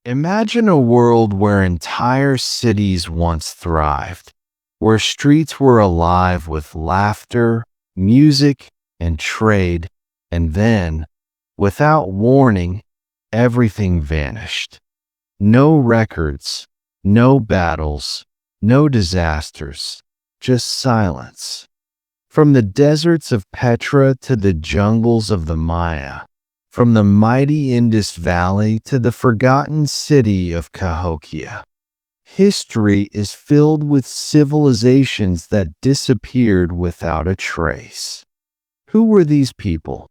Imagine a world where entire cities once thrived, where streets were alive with laughter, music, and trade, and then, without warning, everything vanished. No records, no battles, no disasters, just silence. From the deserts of Petra to the jungles of the Maya, from the mighty Indus Valley to the forgotten city of Cahokia, history is filled with civilizations that disappeared without a trace. Who were these people?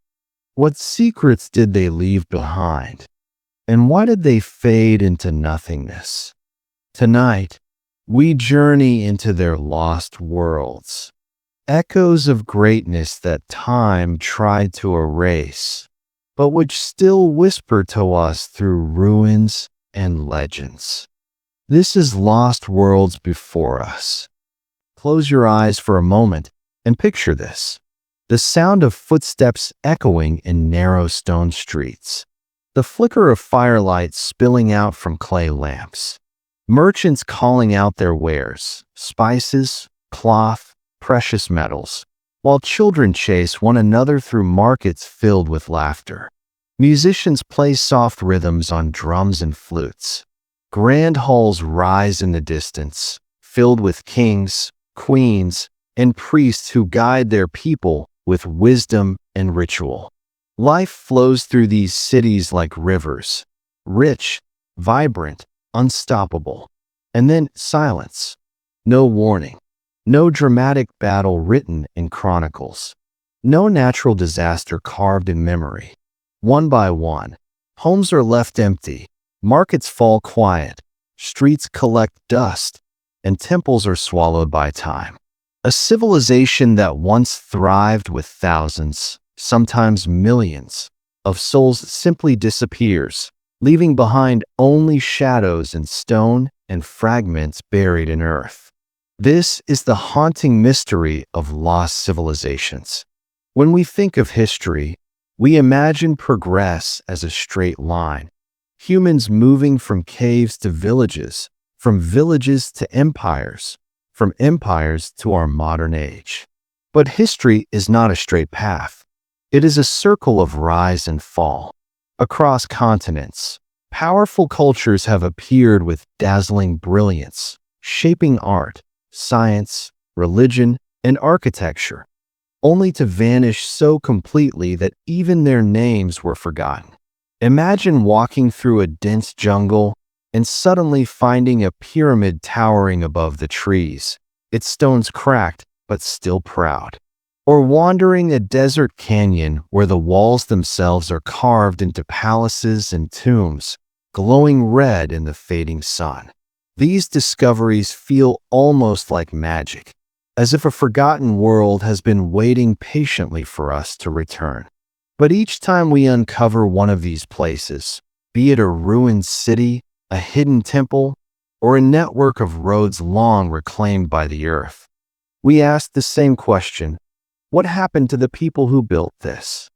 What secrets did they leave behind? And why did they fade into nothingness? Tonight, we journey into their lost worlds, echoes of greatness that time tried to erase, but which still whisper to us through ruins and legends. This is Lost Worlds Before Us. Close your eyes for a moment and picture this. The sound of footsteps echoing in narrow stone streets. The flicker of firelight spilling out from clay lamps. Merchants calling out their wares, spices, cloth, precious metals, while children chase one another through markets filled with laughter. Musicians play soft rhythms on drums and flutes. Grand halls rise in the distance, filled with kings, queens, and priests who guide their people with wisdom and ritual. Life flows through these cities like rivers, rich, vibrant, unstoppable. And then silence. No warning. No dramatic battle written in chronicles. No natural disaster carved in memory. One by one, homes are left empty, markets fall quiet, streets collect dust, and temples are swallowed by time. A civilization that once thrived with thousands, sometimes millions, of souls simply disappears, leaving behind only shadows and stone and fragments buried in earth. This is the haunting mystery of lost civilizations. When we think of history, we imagine progress as a straight line, humans moving from caves to villages, from villages to empires, from empires to our modern age. But history is not a straight path. It is a circle of rise and fall. Across continents, powerful cultures have appeared with dazzling brilliance, shaping art, science, religion, and architecture, only to vanish so completely that even their names were forgotten. Imagine walking through a dense jungle and suddenly finding a pyramid towering above the trees, its stones cracked but still proud. Or wandering a desert canyon where the walls themselves are carved into palaces and tombs, glowing red in the fading sun. These discoveries feel almost like magic, as if a forgotten world has been waiting patiently for us to return. But each time we uncover one of these places, be it a ruined city, a hidden temple, or a network of roads long reclaimed by the earth, we ask the same question: what happened to the people who built this?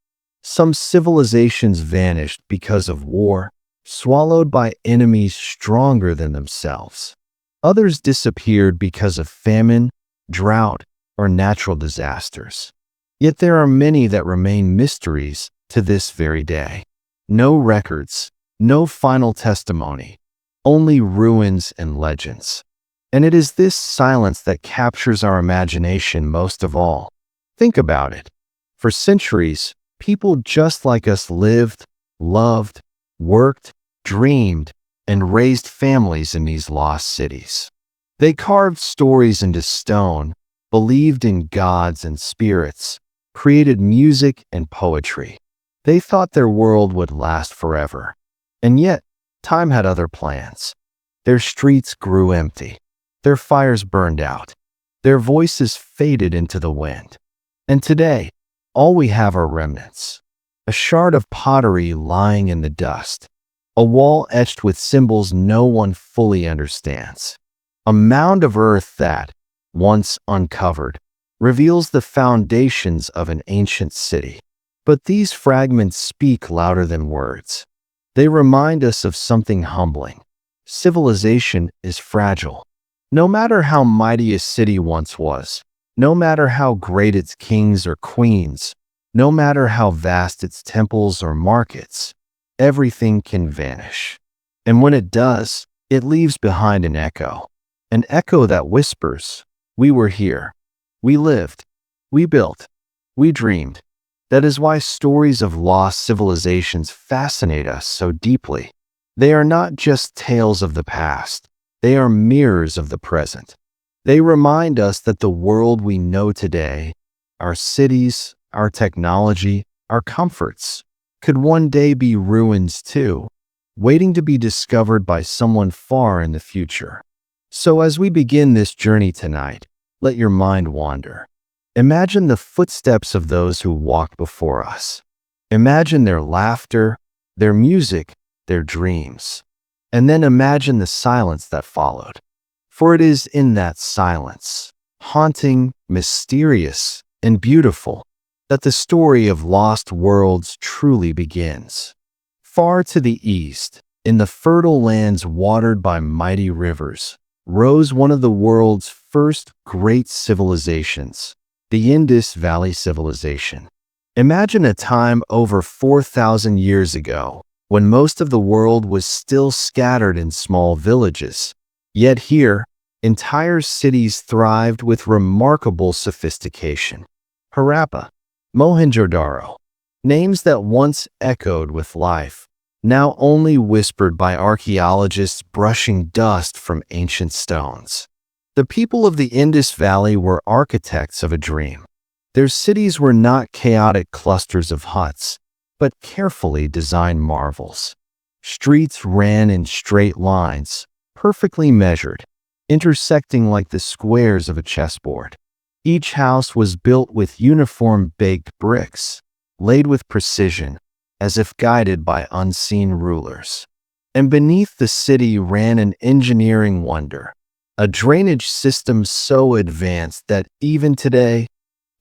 Some civilizations vanished because of war, swallowed by enemies stronger than themselves. Others disappeared because of famine, drought, or natural disasters. Yet there are many that remain mysteries to this very day. No records, no final testimony, only ruins and legends. And it is this silence that captures our imagination most of all. Think about it. For centuries, people just like us lived, loved, worked, dreamed, and raised families in these lost cities. They carved stories into stone, believed in gods and spirits, created music and poetry. They thought their world would last forever. And yet, time had other plans. Their streets grew empty. Their fires burned out. Their voices faded into the wind. And today, all we have are remnants. A shard of pottery lying in the dust. A wall etched with symbols no one fully understands. A mound of earth that, once uncovered, reveals the foundations of an ancient city. But these fragments speak louder than words. They remind us of something humbling. Civilization is fragile. No matter how mighty a city once was, no matter how great its kings or queens, no matter how vast its temples or markets, everything can vanish. And when it does, it leaves behind an echo that whispers, "We were here. We lived. We built. We dreamed." That is why stories of lost civilizations fascinate us so deeply. They are not just tales of the past, they are mirrors of the present. They remind us that the world we know today, our cities, our technology, our comforts, could one day be ruins too, waiting to be discovered by someone far in the future. So as we begin this journey tonight, let your mind wander. Imagine the footsteps of those who walked before us. Imagine their laughter, their music, their dreams. And then imagine the silence that followed. For it is in that silence, haunting, mysterious, and beautiful, that the story of lost worlds truly begins. Far to the east, in the fertile lands watered by mighty rivers, rose one of the world's first great civilizations, the Indus Valley Civilization. Imagine a time over 4,000 years ago, when most of the world was still scattered in small villages. Yet here, entire cities thrived with remarkable sophistication. Harappa, Mohenjo-daro, names that once echoed with life, now only whispered by archaeologists brushing dust from ancient stones. The people of the Indus Valley were architects of a dream. Their cities were not chaotic clusters of huts, but carefully designed marvels. Streets ran in straight lines, perfectly measured, intersecting like the squares of a chessboard. Each house was built with uniform baked bricks, laid with precision, as if guided by unseen rulers. And beneath the city ran an engineering wonder, a drainage system so advanced that even today,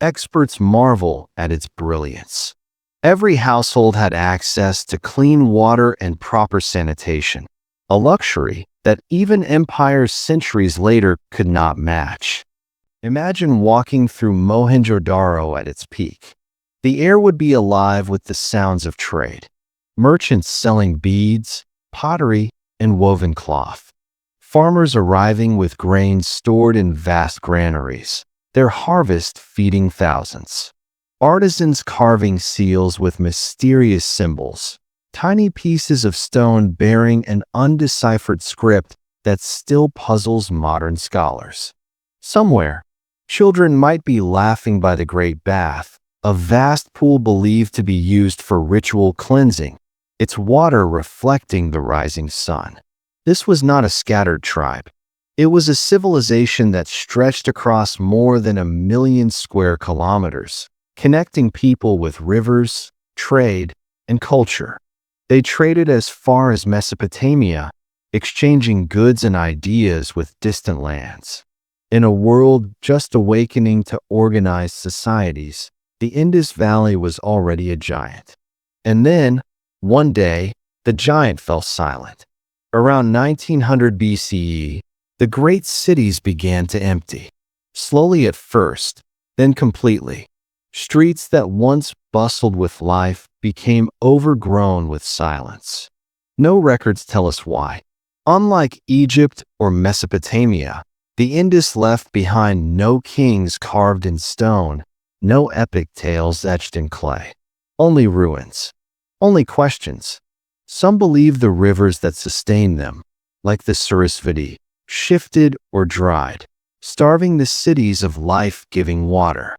experts marvel at its brilliance. Every household had access to clean water and proper sanitation, a luxury that even empires centuries later could not match. Imagine walking through Mohenjo-daro at its peak. The air would be alive with the sounds of trade. Merchants selling beads, pottery, and woven cloth. Farmers arriving with grain stored in vast granaries, their harvest feeding thousands. Artisans carving seals with mysterious symbols, tiny pieces of stone bearing an undeciphered script that still puzzles modern scholars. Somewhere, children might be laughing by the Great Bath, a vast pool believed to be used for ritual cleansing, its water reflecting the rising sun. This was not a scattered tribe. It was a civilization that stretched across more than 1,000,000 square kilometers, connecting people with rivers, trade, and culture. They traded as far as Mesopotamia, exchanging goods and ideas with distant lands. In a world just awakening to organized societies, the Indus Valley was already a giant. And then, one day, the giant fell silent. Around 1900 BCE, the great cities began to empty. Slowly at first, then completely. Streets that once bustled with life became overgrown with silence. No records tell us why. Unlike Egypt or Mesopotamia, the Indus left behind no kings carved in stone, no epic tales etched in clay. Only ruins. Only questions. Some believe the rivers that sustained them, like the Sarasvati, shifted or dried, starving the cities of life-giving water.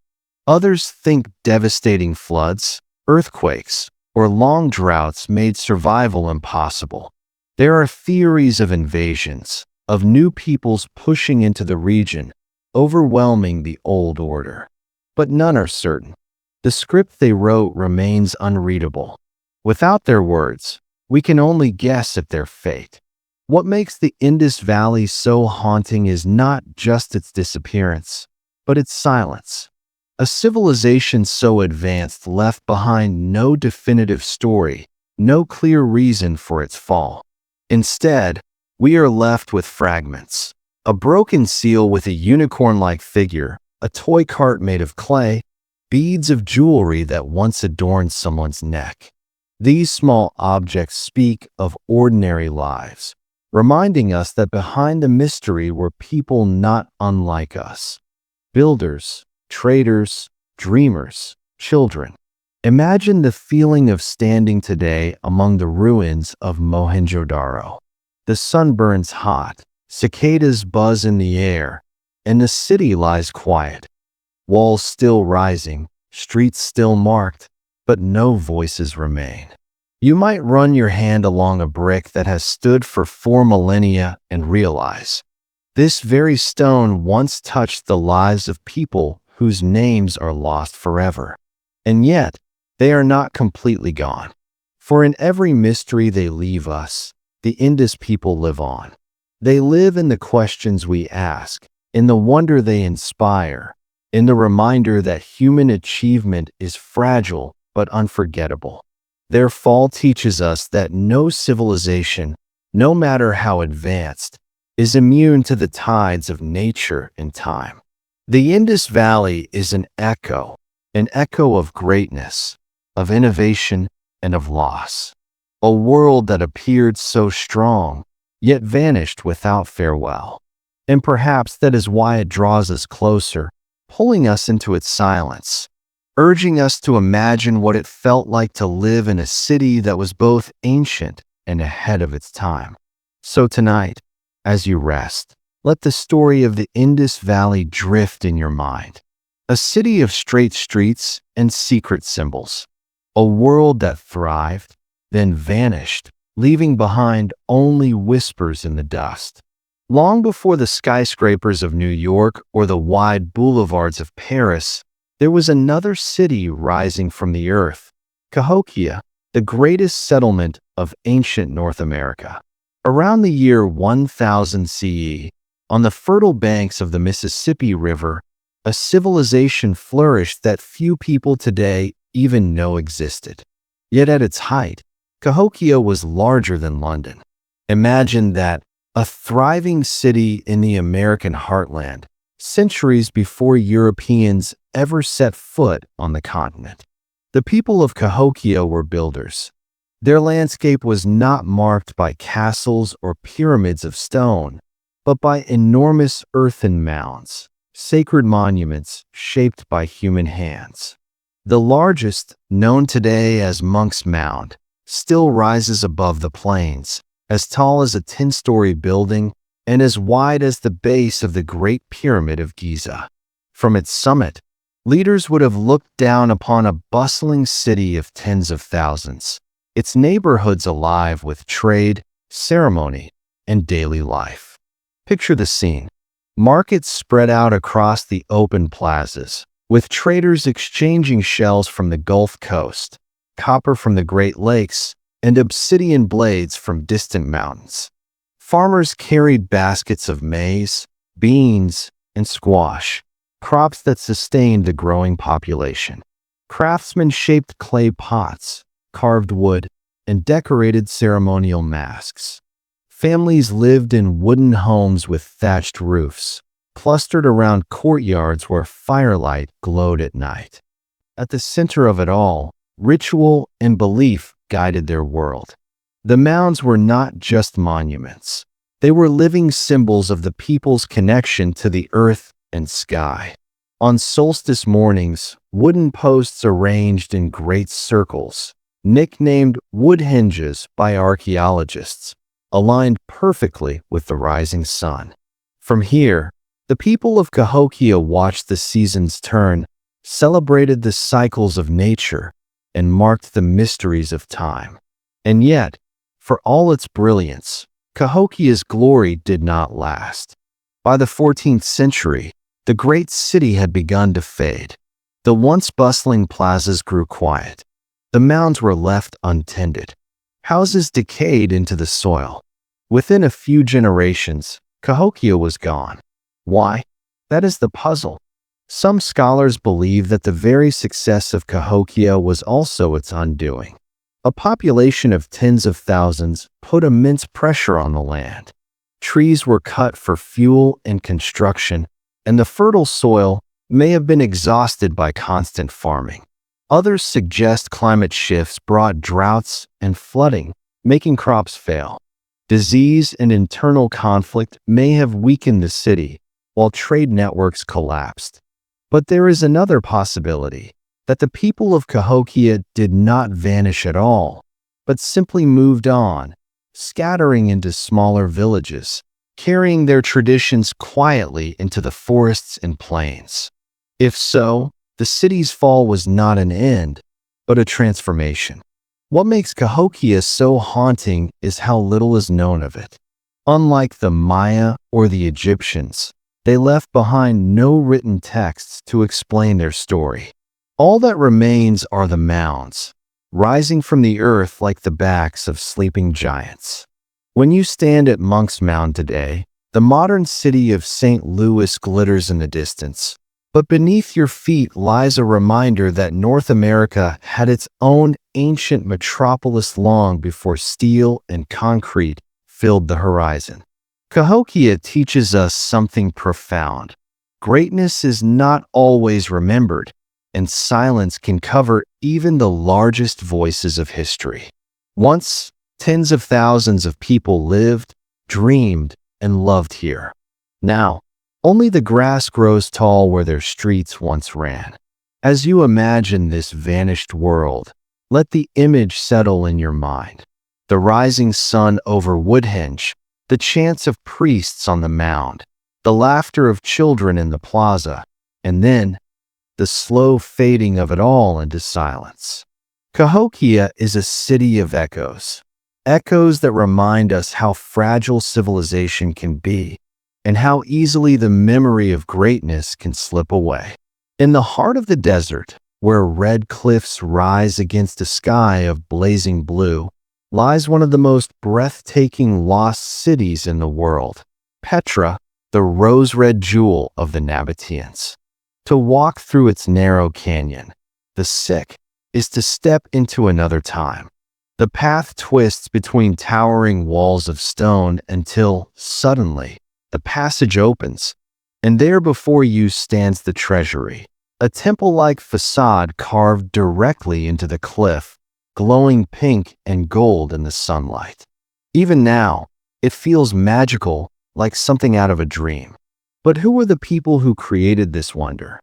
Others think devastating floods, earthquakes, or long droughts made survival impossible. There are theories of invasions, of new peoples pushing into the region, overwhelming the old order. But none are certain. The script they wrote remains unreadable. Without their words, we can only guess at their fate. What makes the Indus Valley so haunting is not just its disappearance, but its silence. A civilization so advanced left behind no definitive story, no clear reason for its fall. Instead, we are left with fragments. A broken seal with a unicorn-like figure, a toy cart made of clay, beads of jewelry that once adorned someone's neck. These small objects speak of ordinary lives, reminding us that behind the mystery were people not unlike us. Builders, traders, dreamers, children. Imagine the feeling of standing today among the ruins of Mohenjo-daro. The sun burns hot, cicadas buzz in the air, and the city lies quiet. Walls still rising, streets still marked, but no voices remain. You might run your hand along a brick that has stood for 4 millennia and realize, this very stone once touched the lives of people whose names are lost forever. And yet, they are not completely gone. For in every mystery they leave us, the Indus people live on. They live in the questions we ask, in the wonder they inspire, in the reminder that human achievement is fragile but unforgettable. Their fall teaches us that no civilization, no matter how advanced, is immune to the tides of nature and time. The Indus Valley is an echo of greatness, of innovation, and of loss. A world that appeared so strong, yet vanished without farewell. And perhaps that is why it draws us closer, pulling us into its silence, urging us to imagine what it felt like to live in a city that was both ancient and ahead of its time. So tonight, as you rest, let the story of the Indus Valley drift in your mind. A city of straight streets and secret symbols. A world that thrived, then vanished, leaving behind only whispers in the dust. Long before the skyscrapers of New York or the wide boulevards of Paris, there was another city rising from the earth, Cahokia, the greatest settlement of ancient North America. Around the year 1000 CE, on the fertile banks of the Mississippi River, a civilization flourished that few people today even know existed. Yet at its height, Cahokia was larger than London. Imagine that, a thriving city in the American heartland, centuries before Europeans ever set foot on the continent. The people of Cahokia were builders. Their landscape was not marked by castles or pyramids of stone, but by enormous earthen mounds, sacred monuments shaped by human hands. The largest, known today as Monk's Mound, still rises above the plains, as tall as a 10-story building and as wide as the base of the Great Pyramid of Giza. From its summit, leaders would have looked down upon a bustling city of tens of thousands, its neighborhoods alive with trade, ceremony, and daily life. Picture the scene. Markets spread out across the open plazas, with traders exchanging shells from the Gulf Coast, copper from the Great Lakes, and obsidian blades from distant mountains. Farmers carried baskets of maize, beans, and squash, crops that sustained the growing population. Craftsmen shaped clay pots, carved wood, and decorated ceremonial masks. Families lived in wooden homes with thatched roofs, clustered around courtyards where firelight glowed at night. At the center of it all, ritual and belief guided their world. The mounds were not just monuments. They were living symbols of the people's connection to the earth and sky. On solstice mornings, wooden posts arranged in great circles, nicknamed wood hinges by archaeologists, aligned perfectly with the rising sun. From here, the people of Cahokia watched the seasons turn, celebrated the cycles of nature, and marked the mysteries of time. And yet, for all its brilliance, Cahokia's glory did not last. By the 14th century, the great city had begun to fade. The once bustling plazas grew quiet. The mounds were left untended. Houses decayed into the soil. Within a few generations, Cahokia was gone. Why? That is the puzzle. Some scholars believe that the very success of Cahokia was also its undoing. A population of tens of thousands put immense pressure on the land. Trees were cut for fuel and construction, and the fertile soil may have been exhausted by constant farming. Others suggest climate shifts brought droughts and flooding, making crops fail. Disease and internal conflict may have weakened the city, while trade networks collapsed. But there is another possibility, that the people of Cahokia did not vanish at all, but simply moved on, scattering into smaller villages, carrying their traditions quietly into the forests and plains. If so, the city's fall was not an end, but a transformation. What makes Cahokia so haunting is how little is known of it. Unlike the Maya or the Egyptians, they left behind no written texts to explain their story. All that remains are the mounds, rising from the earth like the backs of sleeping giants. When you stand at Monk's Mound today, the modern city of St. Louis glitters in the distance. But beneath your feet lies a reminder that North America had its own ancient metropolis long before steel and concrete filled the horizon. Cahokia teaches us something profound. Greatness is not always remembered, and silence can cover even the largest voices of history. Once, tens of thousands of people lived, dreamed, and loved here. Now, only the grass grows tall where their streets once ran. As you imagine this vanished world, let the image settle in your mind. The rising sun over Woodhenge, the chants of priests on the mound, the laughter of children in the plaza, and then the slow fading of it all into silence. Cahokia is a city of echoes. Echoes that remind us how fragile civilization can be, and how easily the memory of greatness can slip away. In the heart of the desert, where red cliffs rise against a sky of blazing blue, lies one of the most breathtaking lost cities in the world, Petra, the rose-red jewel of the Nabataeans. To walk through its narrow canyon, the sick, is to step into another time. The path twists between towering walls of stone until, suddenly, the passage opens, and there before you stands the treasury, a temple-like facade carved directly into the cliff, glowing pink and gold in the sunlight. Even now, it feels magical, like something out of a dream. But who were the people who created this wonder?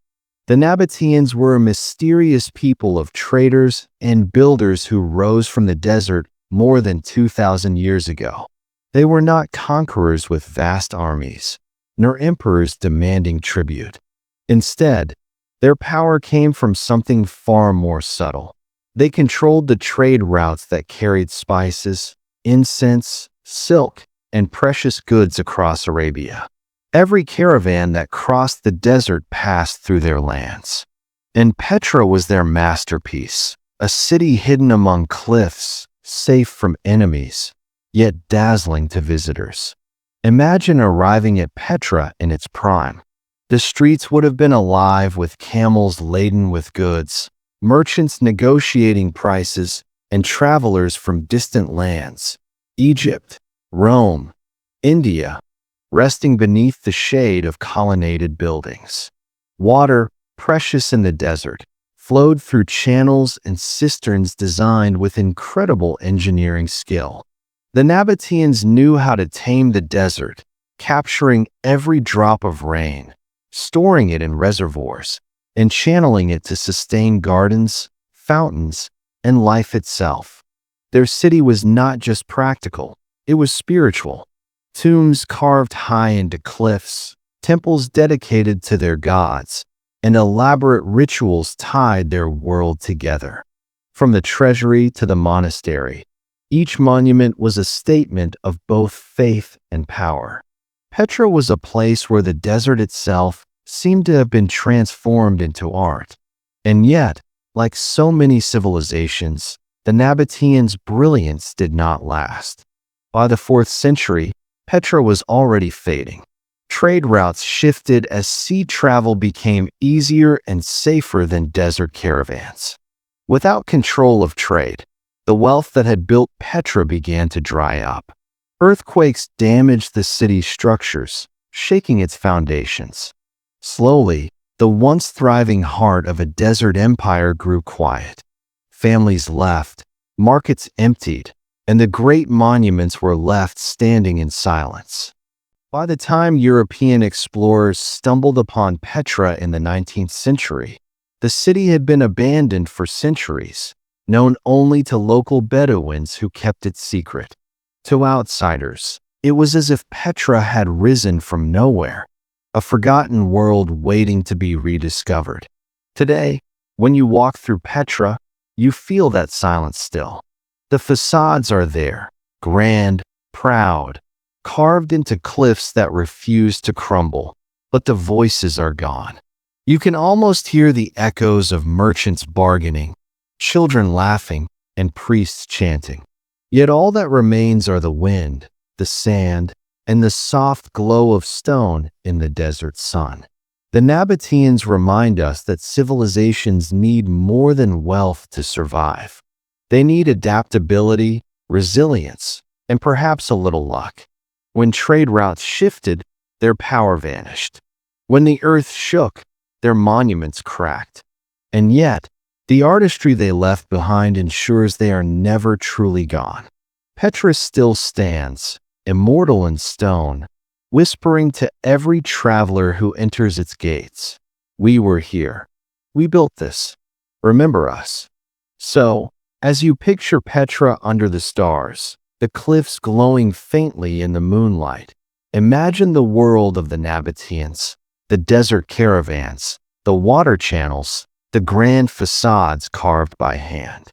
The Nabataeans were a mysterious people of traders and builders who rose from the desert more than 2,000 years ago. They were not conquerors with vast armies, nor emperors demanding tribute. Instead, their power came from something far more subtle. They controlled the trade routes that carried spices, incense, silk, and precious goods across Arabia. Every caravan that crossed the desert passed through their lands. And Petra was their masterpiece, a city hidden among cliffs, safe from enemies, yet dazzling to visitors. Imagine arriving at Petra in its prime. The streets would have been alive with camels laden with goods, merchants negotiating prices, and travelers from distant lands, Egypt, Rome, India, resting beneath the shade of colonnaded buildings. Water, precious in the desert, flowed through channels and cisterns designed with incredible engineering skill. The Nabataeans knew how to tame the desert, capturing every drop of rain, storing it in reservoirs, and channeling it to sustain gardens, fountains, and life itself. Their city was not just practical, it was spiritual. Tombs carved high into cliffs, temples dedicated to their gods, and elaborate rituals tied their world together. From the treasury to the monastery, each monument was a statement of both faith and power. Petra was a place where the desert itself seemed to have been transformed into art. And yet, like so many civilizations, the Nabataeans' brilliance did not last. By the 4th century, Petra was already fading. Trade routes shifted as sea travel became easier and safer than desert caravans. Without control of trade, The wealth that had built Petra began to dry up. Earthquakes damaged the city's structures, shaking its foundations. Slowly, the once thriving heart of a desert empire grew quiet. Families left, markets emptied, and the great monuments were left standing in silence. By the time European explorers stumbled upon Petra in the 19th century, the city had been abandoned for centuries, known only to local Bedouins who kept it secret. To outsiders, it was as if Petra had risen from nowhere, a forgotten world waiting to be rediscovered. Today, when you walk through Petra, you feel that silence still. The facades are there, grand, proud, carved into cliffs that refuse to crumble, but the voices are gone. You can almost hear the echoes of merchants bargaining, children laughing, and priests chanting. Yet all that remains are the wind, the sand, and the soft glow of stone in the desert sun. The Nabataeans remind us that civilizations need more than wealth to survive. They need adaptability, resilience, and perhaps a little luck. When trade routes shifted, their power vanished. When the earth shook, their monuments cracked. And yet, the artistry they left behind ensures they are never truly gone. Petra still stands, immortal in stone, whispering to every traveler who enters its gates, "We were here. We built this. Remember us." So, as you picture Petra under the stars, the cliffs glowing faintly in the moonlight, imagine the world of the Nabataeans, the desert caravans, the water channels, the grand facades carved by hand.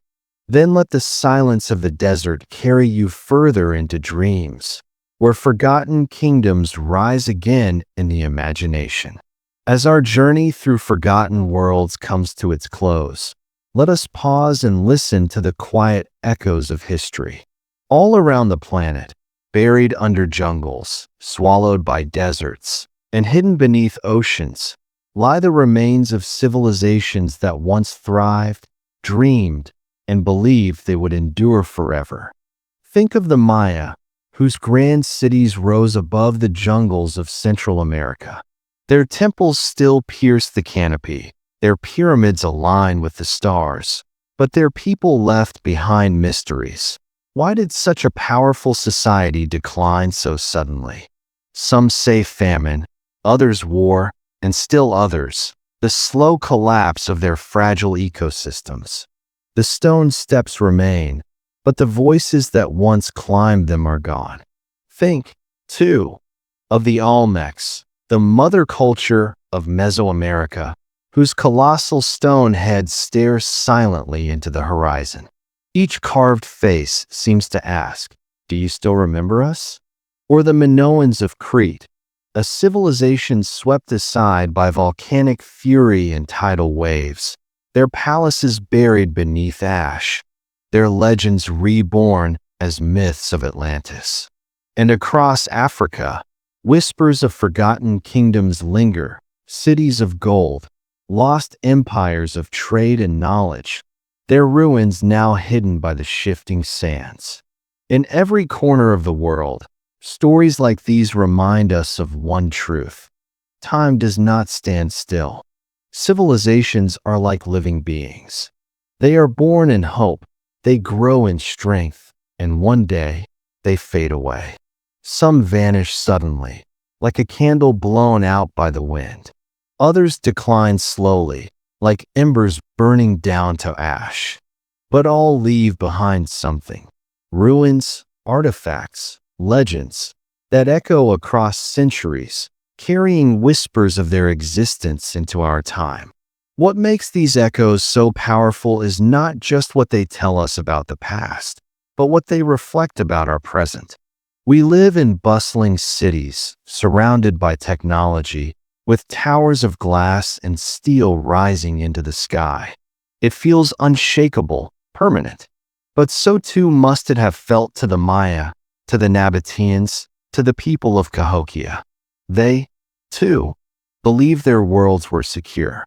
Then let the silence of the desert carry you further into dreams, where forgotten kingdoms rise again in the imagination. As our journey through forgotten worlds comes to its close, let us pause and listen to the quiet echoes of history. All around the planet, buried under jungles, swallowed by deserts, and hidden beneath oceans, lie the remains of civilizations that once thrived, dreamed, and believed they would endure forever. Think of the Maya, whose grand cities rose above the jungles of Central America. Their temples still pierce the canopy, their pyramids align with the stars, but their people left behind mysteries. Why did such a powerful society decline so suddenly? Some say famine, others war, and still others, the slow collapse of their fragile ecosystems. The stone steps remain, but the voices that once climbed them are gone. Think, too, of the Olmecs, the mother culture of Mesoamerica, whose colossal stone heads stare silently into the horizon. Each carved face seems to ask, "Do you still remember us?" Or the Minoans of Crete, a civilization swept aside by volcanic fury and tidal waves, their palaces buried beneath ash, their legends reborn as myths of Atlantis. And across Africa, whispers of forgotten kingdoms linger, cities of gold, lost empires of trade and knowledge, their ruins now hidden by the shifting sands. In every corner of the world, stories like these remind us of one truth: time does not stand still. Civilizations are like living beings. They are born in hope, they grow in strength, and one day they fade away. Some vanish suddenly, like a candle blown out by the wind. Others decline slowly, like embers burning down to ash. But all leave behind something: ruins, artifacts, legends that echo across centuries, carrying whispers of their existence into our time. What makes these echoes so powerful is not just what they tell us about the past, but what they reflect about our present. We live in bustling cities, surrounded by technology, with towers of glass and steel rising into the sky. It feels unshakable, permanent. But so too must it have felt to the Maya, to the Nabataeans, to the people of Cahokia. They, too, believed their worlds were secure.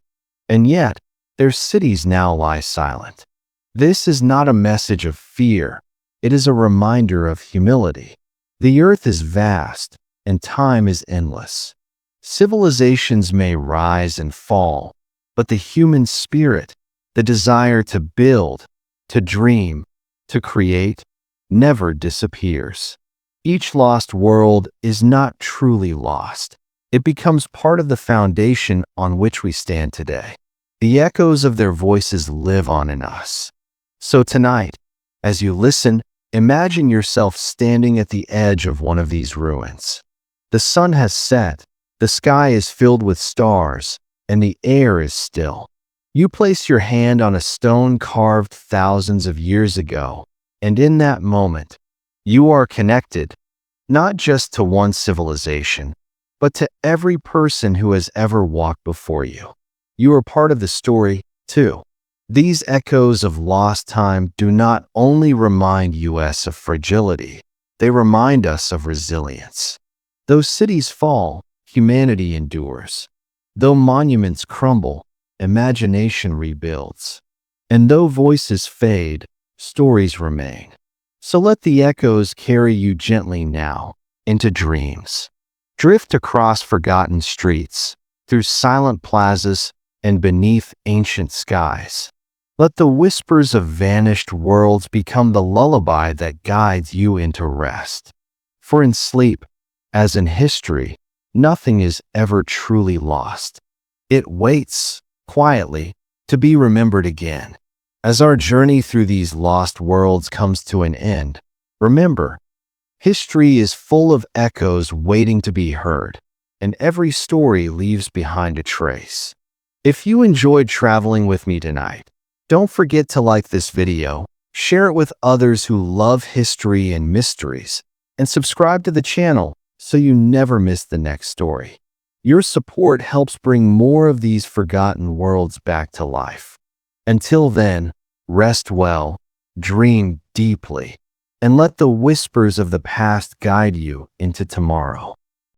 And yet, their cities now lie silent. This is not a message of fear. It is a reminder of humility. The earth is vast, and time is endless. Civilizations may rise and fall, but the human spirit, the desire to build, to dream, to create, never disappears. Each lost world is not truly lost. It becomes part of the foundation on which we stand today. The echoes of their voices live on in us. So tonight, as you listen, imagine yourself standing at the edge of one of these ruins. The sun has set, the sky is filled with stars, and the air is still. You place your hand on a stone carved thousands of years ago, and in that moment, you are connected, not just to one civilization, but to every person who has ever walked before you. You are part of the story, too. These echoes of lost time do not only remind us of fragility, they remind us of resilience. Though cities fall, humanity endures. Though monuments crumble, imagination rebuilds. And though voices fade, stories remain. So let the echoes carry you gently now into dreams. Drift across forgotten streets, through silent plazas, and beneath ancient skies. Let the whispers of vanished worlds become the lullaby that guides you into rest. For in sleep, as in history, nothing is ever truly lost. It waits, quietly, to be remembered again. As our journey through these lost worlds comes to an end, remember, history is full of echoes waiting to be heard, and every story leaves behind a trace. If you enjoyed traveling with me tonight, don't forget to like this video, share it with others who love history and mysteries, and subscribe to the channel so you never miss the next story. Your support helps bring more of these forgotten worlds back to life. Until then, rest well, dream deeply, and let the whispers of the past guide you into tomorrow.